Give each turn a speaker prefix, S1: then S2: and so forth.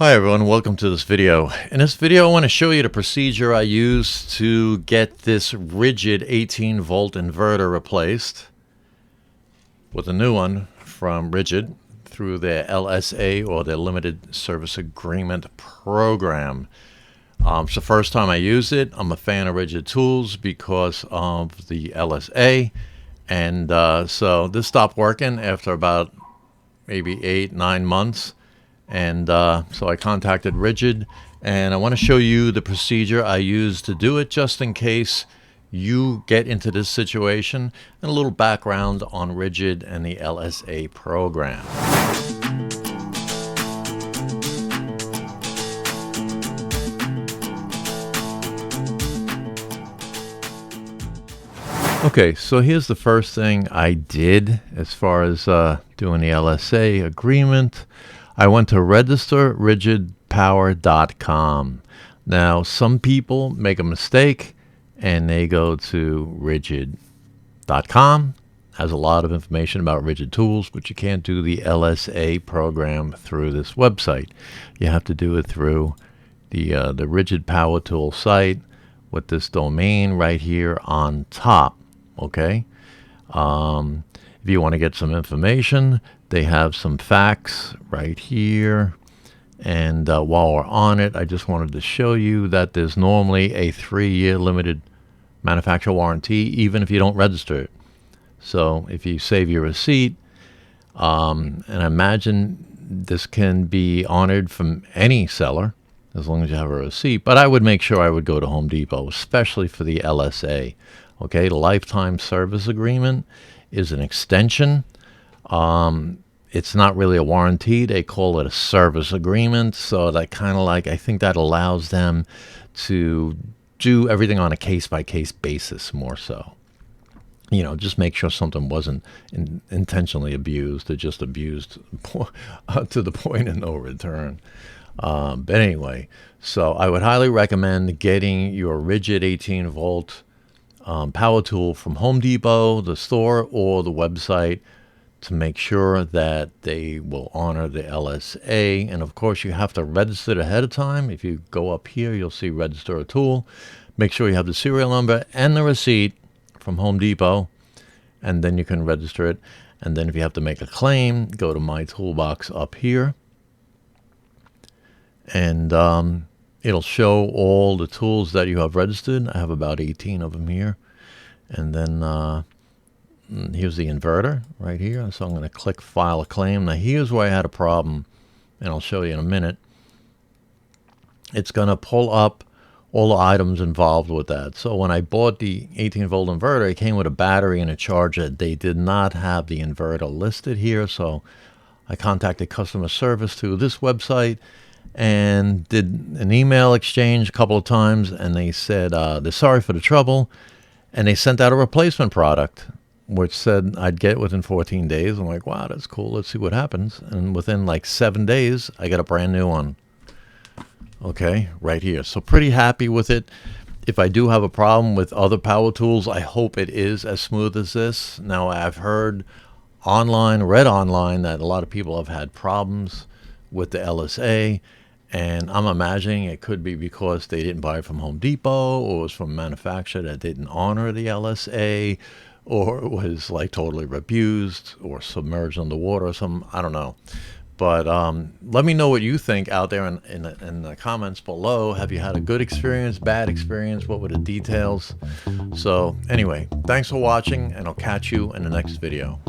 S1: Hi everyone, welcome to this video. In this video I want to show you the procedure I use to get this Ridgid 18 volt inverter replaced with a new one from Ridgid through their LSA, or their Limited Service Agreement program. It's the first time I use it. I'm a fan of Ridgid tools because of the LSA, and so this stopped working after about maybe 8-9 months. And so I contacted Ridgid, and I want to show you the procedure I use to do it, just in case you get into this situation, and a little background on Ridgid and the LSA program. Okay, so here's the first thing I did as far as doing the LSA agreement. I went to registerridgidpower.com. Now, some people make a mistake and they go to Ridgid.com. Has a lot of information about Ridgid tools, but you can't do the LSA program through this website. You have to do it through the Ridgid Power Tool site with this domain right here on top. Okay. If you want to get some information, they have some facts right here. And while we're on it, I just wanted to show you that there's normally a 3-year limited manufacturer warranty, even if you don't register it. So if you save your receipt, and I imagine this can be honored from any seller as long as you have a receipt. But I would make sure I would go to Home Depot, especially for the LSA. Okay, the lifetime service agreement is an extension. It's not really a warranty. They call it a service agreement. So that kind of like, I think that allows them to do everything on a case-by-case basis more so. You know, just make sure something wasn't intentionally abused or just abused to the point of no return. But anyway, so I would highly recommend getting your Ridgid 18 volt power tool from Home Depot, the store, or the website, to make sure that they will honor the LSA. And of course, you have to register it ahead of time. If you go up here, you'll see register a tool. Make sure you have the serial number and the receipt from Home Depot, and then you can register it. And then if you have to make a claim, go to My Toolbox up here, and it'll show all the tools that you have registered. I have about 18 of them here. And then here's the inverter right here. So I'm going to click File a Claim. Now here's where I had a problem, and I'll show you in a minute. It's going to pull up all the items involved with that. So when I bought the 18 volt inverter, it came with a battery and a charger. They did not have the inverter listed here. So I contacted customer service through this website and did an email exchange a couple of times, and they said they're sorry for the trouble, and they sent out a replacement product which said I'd get it within 14 days. I'm like, wow, that's cool, let's see what happens. And within like 7 days I got a brand new one. Okay, right here. So pretty happy with it. If I do have a problem with other power tools, I hope it is as smooth as this. Now, I've heard read online that a lot of people have had problems with the LSA, and I'm imagining it could be because they didn't buy it from Home Depot, or it was from a manufacturer that didn't honor the LSA, or it was like totally abused or submerged underwater or something. I don't know. But let me know what you think out there in the comments below. Have you had a good experience, bad experience? What were the details? So anyway, thanks for watching, and I'll catch you in the next video.